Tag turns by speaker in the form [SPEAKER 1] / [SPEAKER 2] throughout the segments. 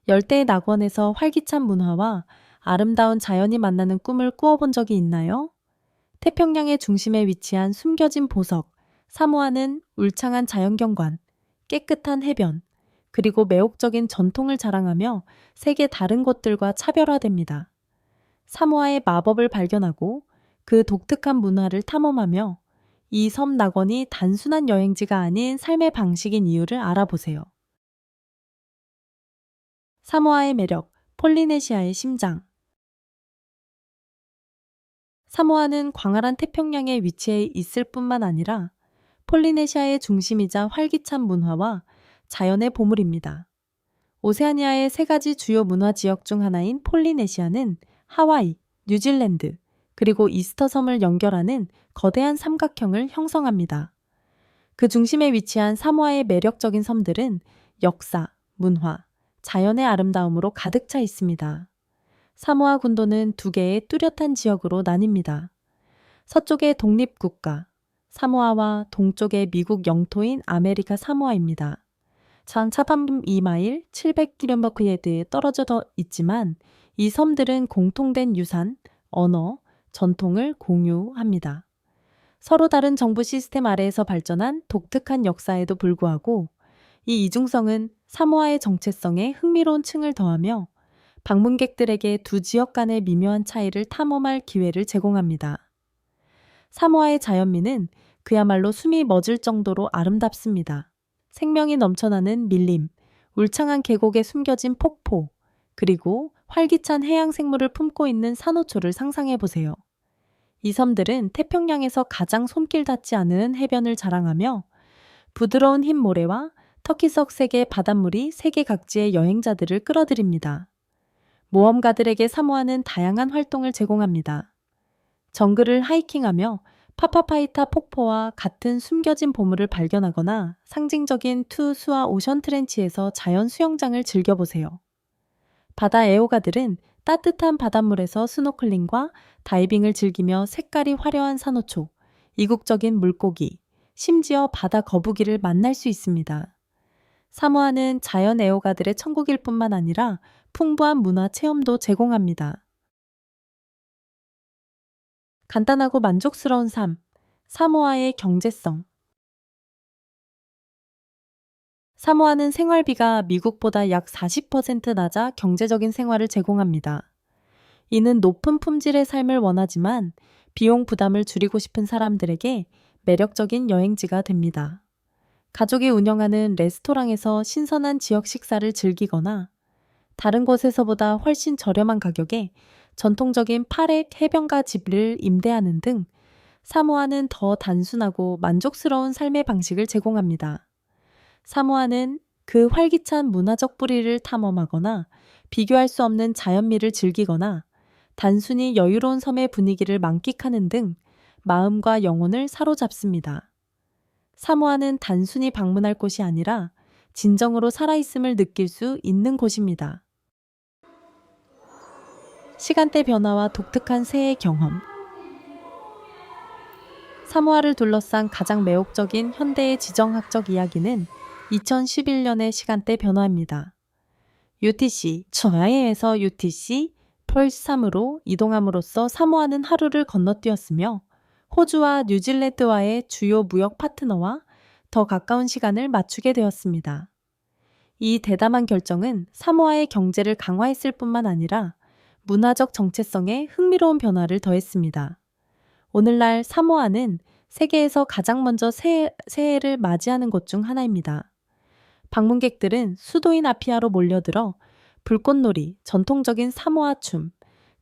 [SPEAKER 1] 열대의 낙원에서 활기찬 문화와 아름다운 자연이 만나는 꿈을 꾸어본 적이 있나요? 태평양의 중심에 위치한 숨겨진 보석, 사모아는 울창한 자연경관, 깨끗한 해변, 그리고 매혹적인 전통을 자랑하며 세계 다른 곳들과 차별화됩니다. 사모아의 마법을 발견하고 그 독특한 문화를 탐험하며 이 섬 낙원이 단순한 여행지가 아닌 삶의 방식인 이유를 알아보세요. 사모아의 매력, 폴리네시아의 심장. 사모아는 광활한 태평양에 위치해 있을 뿐만 아니라 폴리네시아의 중심이자 활기찬 문화와 자연의 보물입니다. 오세아니아의 세 가지 주요 문화 지역 중 하나인 폴리네시아는 하와이, 뉴질랜드, 그리고 이스터 섬을 연결하는 거대한 삼각형을 형성합니다. 그 중심에 위치한 사모아의 매력적인 섬들은 역사, 문화, 자연의 아름다움으로 가득 차 있습니다. 사모아 군도는 두 개의 뚜렷한 지역으로 나뉩니다. 서쪽의 독립국가, 사모아와 동쪽의 미국 영토인 아메리카 사모아입니다. 장차밤 2마일 700km에 떨어져 있지만 이 섬들은 공통된 유산, 언어, 전통을 공유합니다. 서로 다른 정부 시스템 아래에서 발전한 독특한 역사에도 불구하고 이 이중성은 사모아의 정체성에 흥미로운 층을 더하며 방문객들에게 두 지역 간의 미묘한 차이를 탐험할 기회를 제공합니다. 사모아의 자연미는 그야말로 숨이 멎을 정도로 아름답습니다. 생명이 넘쳐나는 밀림, 울창한 계곡에 숨겨진 폭포, 그리고 활기찬 해양 생물을 품고 있는 산호초를 상상해 보세요. 이 섬들은 태평양에서 가장 손길 닿지 않은 해변을 자랑하며 부드러운 흰 모래와 터키석 색의 바닷물이 세계 각지의 여행자들을 끌어들입니다. 모험가들에게 사모아는 다양한 활동을 제공합니다. 정글을 하이킹하며 파파파이타 폭포와 같은 숨겨진 보물을 발견하거나 상징적인 투수와 오션 트렌치에서 자연 수영장을 즐겨보세요. 바다 애호가들은 따뜻한 바닷물에서 스노클링과 다이빙을 즐기며 색깔이 화려한 산호초, 이국적인 물고기, 심지어 바다 거북이를 만날 수 있습니다. 사모아는 자연 애호가들의 천국일 뿐만 아니라 풍부한 문화 체험도 제공합니다. 간단하고 만족스러운 삶, 사모아의 경제성. 사모아는 생활비가 미국보다 약 40% 낮아 경제적인 생활을 제공합니다. 이는 높은 품질의 삶을 원하지만 비용 부담을 줄이고 싶은 사람들에게 매력적인 여행지가 됩니다. 가족이 운영하는 레스토랑에서 신선한 지역 식사를 즐기거나 다른 곳에서보다 훨씬 저렴한 가격에 전통적인 파렉 해변가 집을 임대하는 등 사모아는 더 단순하고 만족스러운 삶의 방식을 제공합니다. 사모아는 그 활기찬 문화적 뿌리를 탐험하거나 비교할 수 없는 자연미를 즐기거나 단순히 여유로운 섬의 분위기를 만끽하는 등 마음과 영혼을 사로잡습니다. 사모아는 단순히 방문할 곳이 아니라 진정으로 살아있음을 느낄 수 있는 곳입니다. 시간대 변화와 독특한 새해 경험. 사모아를 둘러싼 가장 매혹적인 현대의 지정학적 이야기는 2011년의 시간대 변화입니다. UTC, 하와이에서 UTC 펄스 3으로 이동함으로써 사모아는 하루를 건너뛰었으며 호주와 뉴질랜드와의 주요 무역 파트너와 더 가까운 시간을 맞추게 되었습니다. 이 대담한 결정은 사모아의 경제를 강화했을 뿐만 아니라 문화적 정체성에 흥미로운 변화를 더했습니다. 오늘날 사모아는 세계에서 가장 먼저 새해를 맞이하는 곳 중 하나입니다. 방문객들은 수도인 아피아로 몰려들어 불꽃놀이, 전통적인 사모아 춤,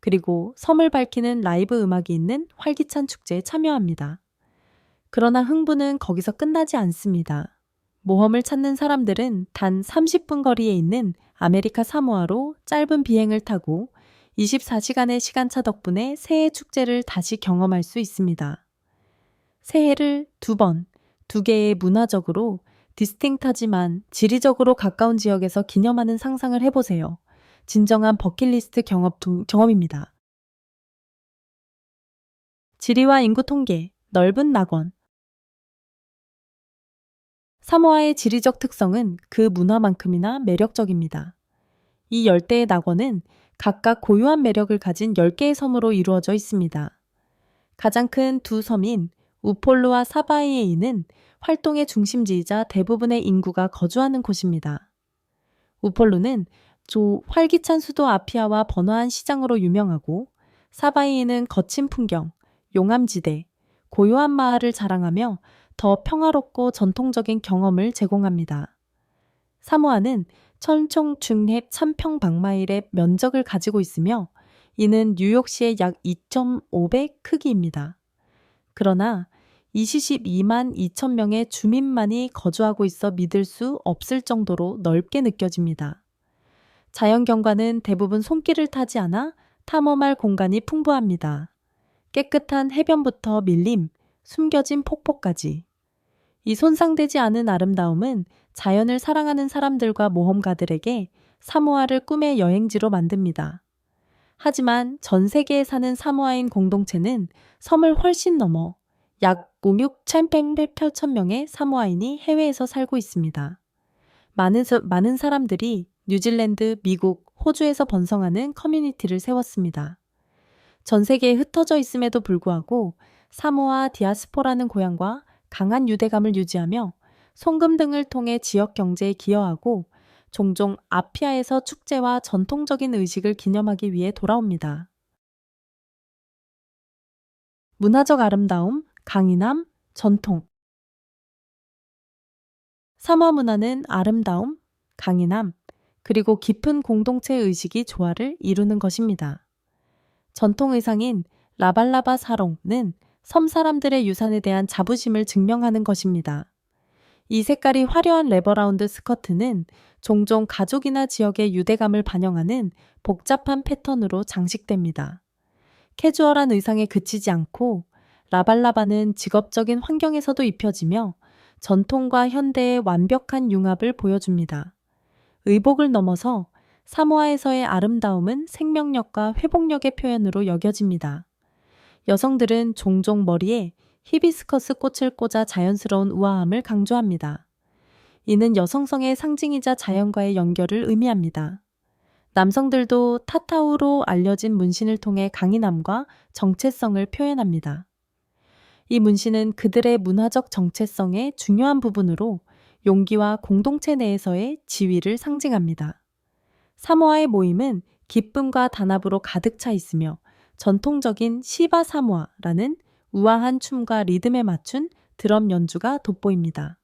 [SPEAKER 1] 그리고 섬을 밝히는 라이브 음악이 있는 활기찬 축제에 참여합니다. 그러나 흥부는 거기서 끝나지 않습니다. 모험을 찾는 사람들은 단 30분 거리에 있는 아메리카 사모아로 짧은 비행을 타고 24시간의 시간차 덕분에 새해 축제를 다시 경험할 수 있습니다. 새해를 두 개의 문화적으로 디스팅트하지만 지리적으로 가까운 지역에서 기념하는 상상을 해보세요. 진정한 버킷리스트 경험입니다. 지리와 인구 통계, 넓은 낙원. 사모아의 지리적 특성은 그 문화만큼이나 매력적입니다. 이 열대의 낙원은 각각 고유한 매력을 가진 10개의 섬으로 이루어져 있습니다. 가장 큰 두 섬인 우폴루와 사바이에이는 활동의 중심지이자 대부분의 인구가 거주하는 곳입니다. 우폴루는 활기찬 수도 아피아와 번화한 시장으로 유명하고, 사바이에는 거친 풍경, 용암지대, 고요한 마을을 자랑하며 더 평화롭고 전통적인 경험을 제공합니다. 사모아는 천총 중립 3평방마일의 면적을 가지고 있으며 이는 뉴욕시의 약 2.5배 크기입니다. 그러나 22만 2천 명의 주민만이 거주하고 있어 믿을 수 없을 정도로 넓게 느껴집니다. 자연경관은 대부분 손길을 타지 않아 탐험할 공간이 풍부합니다. 깨끗한 해변부터 밀림, 숨겨진 폭포까지. 이 손상되지 않은 아름다움은 자연을 사랑하는 사람들과 모험가들에게 사모아를 꿈의 여행지로 만듭니다. 하지만 전 세계에 사는 사모아인 공동체는 섬을 훨씬 넘어 약 5억 1,800천 명의 사모아인이 해외에서 살고 있습니다. 많은 사람들이 뉴질랜드, 미국, 호주에서 번성하는 커뮤니티를 세웠습니다. 전 세계에 흩어져 있음에도 불구하고 사모아 디아스포라는 고향과 강한 유대감을 유지하며 송금 등을 통해 지역 경제에 기여하고 종종 아피아에서 축제와 전통적인 의식을 기념하기 위해 돌아옵니다. 문화적 아름다움, 강인함, 전통. 사모아 문화는 아름다움, 강인함, 그리고 깊은 공동체 의식이 조화를 이루는 것입니다. 전통 의상인 라발라바 사롱은 섬 사람들의 유산에 대한 자부심을 증명하는 것입니다. 이 색깔이 화려한 레버라운드 스커트는 종종 가족이나 지역의 유대감을 반영하는 복잡한 패턴으로 장식됩니다. 캐주얼한 의상에 그치지 않고 라발라바는 직업적인 환경에서도 입혀지며 전통과 현대의 완벽한 융합을 보여줍니다. 의복을 넘어서 사모아에서의 아름다움은 생명력과 회복력의 표현으로 여겨집니다. 여성들은 종종 머리에 히비스커스 꽃을 꽂아 자연스러운 우아함을 강조합니다. 이는 여성성의 상징이자 자연과의 연결을 의미합니다. 남성들도 타타우로 알려진 문신을 통해 강인함과 정체성을 표현합니다. 이 문신은 그들의 문화적 정체성의 중요한 부분으로 용기와 공동체 내에서의 지위를 상징합니다. 사모아의 모임은 기쁨과 단합으로 가득 차 있으며 전통적인 시바 사모아라는 우아한 춤과 리듬에 맞춘 드럼 연주가 돋보입니다.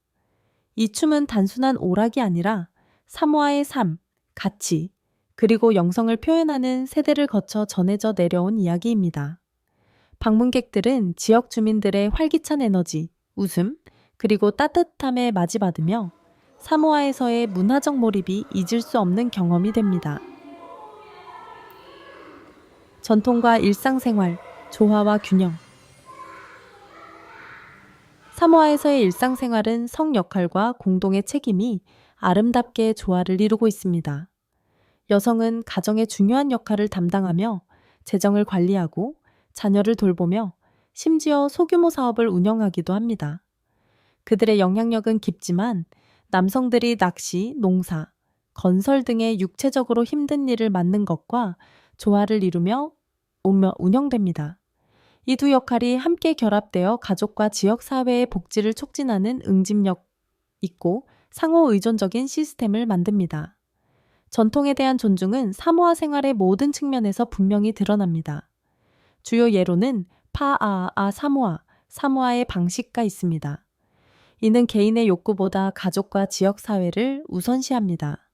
[SPEAKER 1] 이 춤은 단순한 오락이 아니라 사모아의 삶, 가치, 그리고 영성을 표현하는 세대를 거쳐 전해져 내려온 이야기입니다. 방문객들은 지역 주민들의 활기찬 에너지, 웃음, 그리고 따뜻함에 맞이받으며 사모아에서의 문화적 몰입이 잊을 수 없는 경험이 됩니다. 전통과 일상생활, 조화와 균형. 사모아에서의 일상생활은 성 역할과 공동의 책임이 아름답게 조화를 이루고 있습니다. 여성은 가정의 중요한 역할을 담당하며 재정을 관리하고 자녀를 돌보며 심지어 소규모 사업을 운영하기도 합니다. 그들의 영향력은 깊지만 남성들이 낚시, 농사, 건설 등의 육체적으로 힘든 일을 맡는 것과 조화를 이루며 운영됩니다. 이 두 역할이 함께 결합되어 가족과 지역사회의 복지를 촉진하는 응집력 있고 상호 의존적인 시스템을 만듭니다. 전통에 대한 존중은 사모아 생활의 모든 측면에서 분명히 드러납니다. 주요 예로는 파아아 사모아, 사모아의 방식가 있습니다. 이는 개인의 욕구보다 가족과 지역사회를 우선시합니다.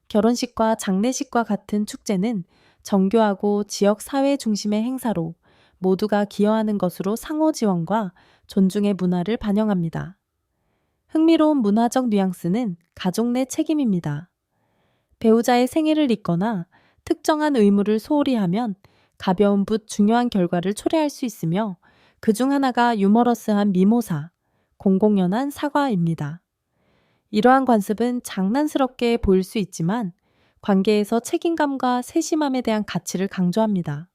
[SPEAKER 1] 결혼식과 장례식과 같은 축제는 정교하고 지역사회 중심의 행사로 모두가 기여하는 것으로 상호 지원과 존중의 문화를 반영합니다. 흥미로운 문화적 뉘앙스는 가족 내 책임입니다. 배우자의 생일을 잇거나 특정한 의무를 소홀히 하면 가벼운 붓 중요한 결과를 초래할 수 있으며 그 중 하나가 유머러스한 미모사, 공공연한 사과입니다. 이러한 관습은 장난스럽게 보일 수 있지만 관계에서 책임감과 세심함에 대한 가치를 강조합니다.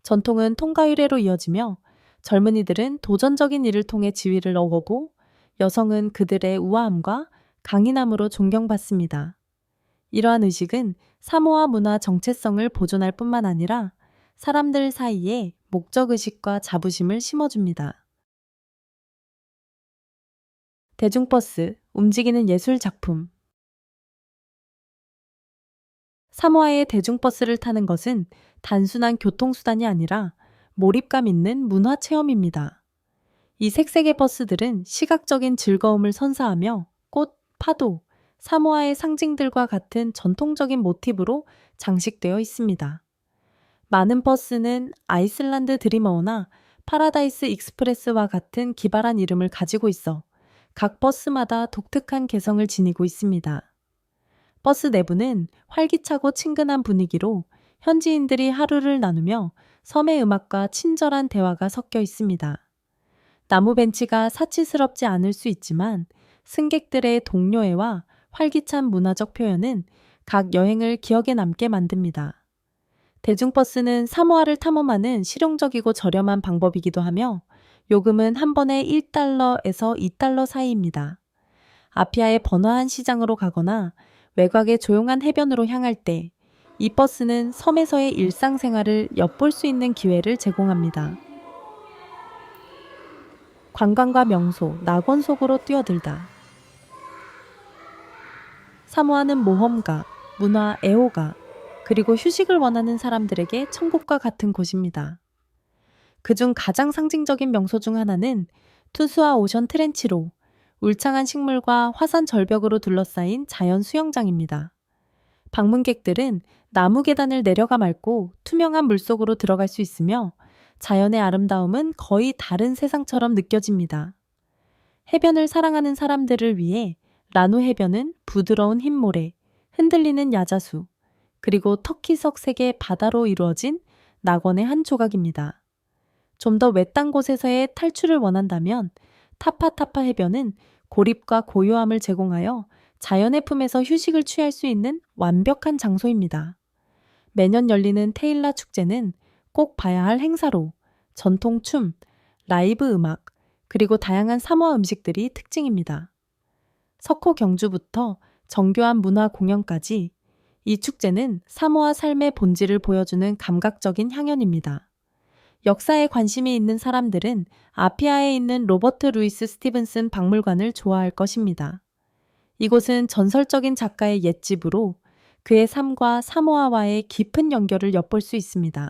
[SPEAKER 1] 전통은 통과 의례로 이어지며 젊은이들은 도전적인 일을 통해 지위를 얻고 여성은 그들의 우아함과 강인함으로 존경받습니다. 이러한 의식은 사모아 문화 정체성을 보존할 뿐만 아니라 사람들 사이에 목적의식과 자부심을 심어줍니다. 대중버스, 움직이는 예술 작품. 사모아의 대중버스를 타는 것은 단순한 교통수단이 아니라 몰입감 있는 문화 체험입니다. 이 색색의 버스들은 시각적인 즐거움을 선사하며 꽃, 파도, 사모아의 상징들과 같은 전통적인 모티브로 장식되어 있습니다. 많은 버스는 아이슬란드 드리머나 파라다이스 익스프레스와 같은 기발한 이름을 가지고 있어 각 버스마다 독특한 개성을 지니고 있습니다. 버스 내부는 활기차고 친근한 분위기로 현지인들이 하루를 나누며 섬의 음악과 친절한 대화가 섞여 있습니다. 나무 벤치가 사치스럽지 않을 수 있지만 승객들의 동료애와 활기찬 문화적 표현은 각 여행을 기억에 남게 만듭니다. 대중버스는 사모아를 탐험하는 실용적이고 저렴한 방법이기도 하며 요금은 한 번에 1달러에서 2달러 사이입니다. 아피아의 번화한 시장으로 가거나 외곽의 조용한 해변으로 향할 때 이 버스는 섬에서의 일상생활을 엿볼 수 있는 기회를 제공합니다. 관광과 명소, 낙원 속으로 뛰어들다. 사모아는 모험가, 문화 애호가, 그리고 휴식을 원하는 사람들에게 천국과 같은 곳입니다. 그중 가장 상징적인 명소 중 하나는 투스와 오션 트렌치로 울창한 식물과 화산 절벽으로 둘러싸인 자연 수영장입니다. 방문객들은 나무 계단을 내려가 맑고 투명한 물속으로 들어갈 수 있으며 자연의 아름다움은 거의 다른 세상처럼 느껴집니다. 해변을 사랑하는 사람들을 위해 라누 해변은 부드러운 흰 모래, 흔들리는 야자수, 그리고 터키석색의 바다로 이루어진 낙원의 한 조각입니다. 좀 더 외딴 곳에서의 탈출을 원한다면 타파타파 해변은 고립과 고요함을 제공하여 자연의 품에서 휴식을 취할 수 있는 완벽한 장소입니다. 매년 열리는 테일라 축제는 꼭 봐야 할 행사로 전통 춤, 라이브 음악, 그리고 다양한 사모아 음식들이 특징입니다. 석호 경주부터 정교한 문화 공연까지 이 축제는 사모아 삶의 본질을 보여주는 감각적인 향연입니다. 역사에 관심이 있는 사람들은 아피아에 있는 로버트 루이스 스티븐슨 박물관을 좋아할 것입니다. 이곳은 전설적인 작가의 옛집으로 그의 삶과 사모아와의 깊은 연결을 엿볼 수 있습니다.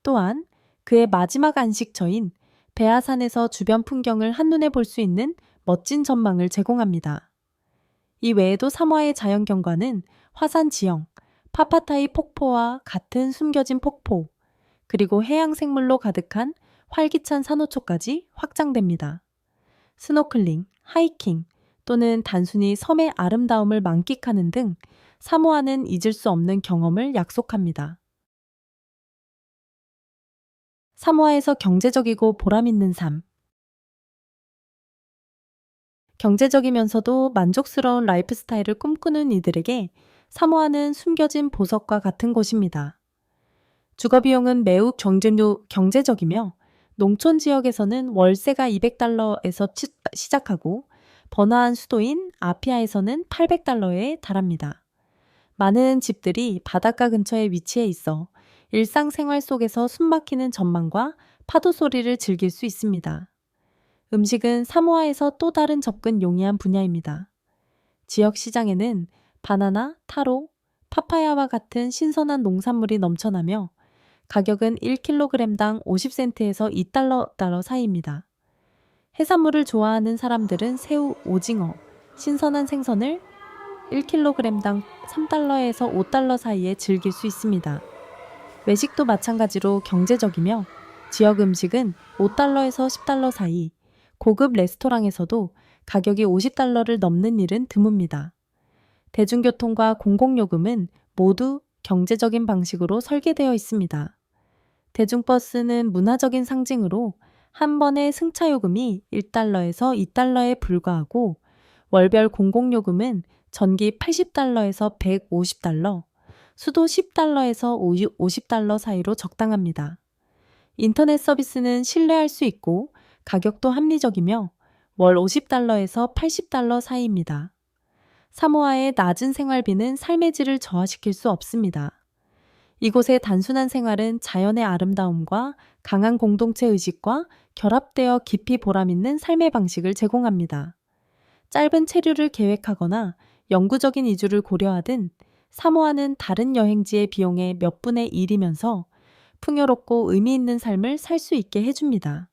[SPEAKER 1] 또한 그의 마지막 안식처인 베아산에서 주변 풍경을 한눈에 볼 수 있는 멋진 전망을 제공합니다. 이 외에도 사모아의 자연경관은 화산 지형, 파파타이 폭포와 같은 숨겨진 폭포, 그리고 해양 생물로 가득한 활기찬 산호초까지 확장됩니다. 스노클링, 하이킹 또는 단순히 섬의 아름다움을 만끽하는 등 사모아는 잊을 수 없는 경험을 약속합니다. 사모아에서 경제적이고 보람있는 삶. 경제적이면서도 만족스러운 라이프 스타일을 꿈꾸는 이들에게 사모아는 숨겨진 보석과 같은 곳입니다. 주거 비용은 매우 경제적이며 농촌 지역에서는 월세가 200달러에서 시작하고 번화한 수도인 아피아에서는 800달러에 달합니다. 많은 집들이 바닷가 근처에 위치해 있어 일상생활 속에서 숨막히는 전망과 파도 소리를 즐길 수 있습니다. 음식은 사모아에서 또 다른 접근 용이한 분야입니다. 지역 시장에는 바나나, 타로, 파파야와 같은 신선한 농산물이 넘쳐나며 가격은 1kg당 50센트에서 2달러 사이입니다. 해산물을 좋아하는 사람들은 새우, 오징어, 신선한 생선을 1kg당 3달러에서 5달러 사이에 즐길 수 있습니다. 외식도 마찬가지로 경제적이며 지역 음식은 5달러에서 10달러 사이, 고급 레스토랑에서도 가격이 50달러를 넘는 일은 드뭅니다. 대중교통과 공공요금은 모두 경제적인 방식으로 설계되어 있습니다. 대중버스는 문화적인 상징으로 한 번의 승차 요금이 1달러에서 2달러에 불과하고 월별 공공요금은 전기 80달러에서 150달러, 수도 10달러에서 50달러 사이로 적당합니다. 인터넷 서비스는 신뢰할 수 있고 가격도 합리적이며 월 50달러에서 80달러 사이입니다. 사모아의 낮은 생활비는 삶의 질을 저하시킬 수 없습니다. 이곳의 단순한 생활은 자연의 아름다움과 강한 공동체 의식과 결합되어 깊이 보람있는 삶의 방식을 제공합니다. 짧은 체류를 계획하거나 영구적인 이주를 고려하든 사모아는 다른 여행지의 비용의 몇 분의 1이면서 풍요롭고 의미 있는 삶을 살 수 있게 해줍니다.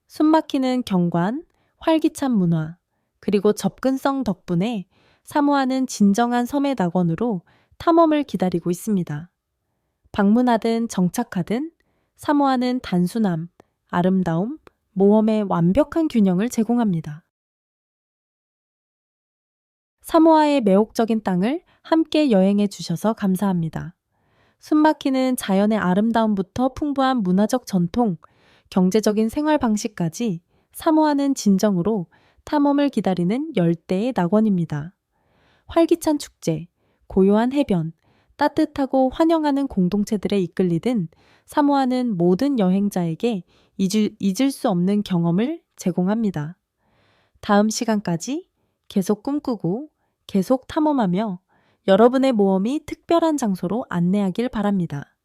[SPEAKER 1] 숨막히는 경관, 활기찬 문화, 그리고 접근성 덕분에 사모아는 진정한 섬의 낙원으로 탐험을 기다리고 있습니다. 방문하든 정착하든 사모아는 단순함, 아름다움, 모험의 완벽한 균형을 제공합니다. 사모아의 매혹적인 땅을 함께 여행해 주셔서 감사합니다. 숨막히는 자연의 아름다움부터 풍부한 문화적 전통, 경제적인 생활 방식까지 사모아는 진정으로 탐험을 기다리는 열대의 낙원입니다. 활기찬 축제, 고요한 해변, 따뜻하고 환영하는 공동체들에 이끌리든 사모아는 모든 여행자에게 잊을 수 없는 경험을 제공합니다. 다음 시간까지 계속 꿈꾸고 계속 탐험하며 여러분의 모험이 특별한 장소로 안내하길 바랍니다.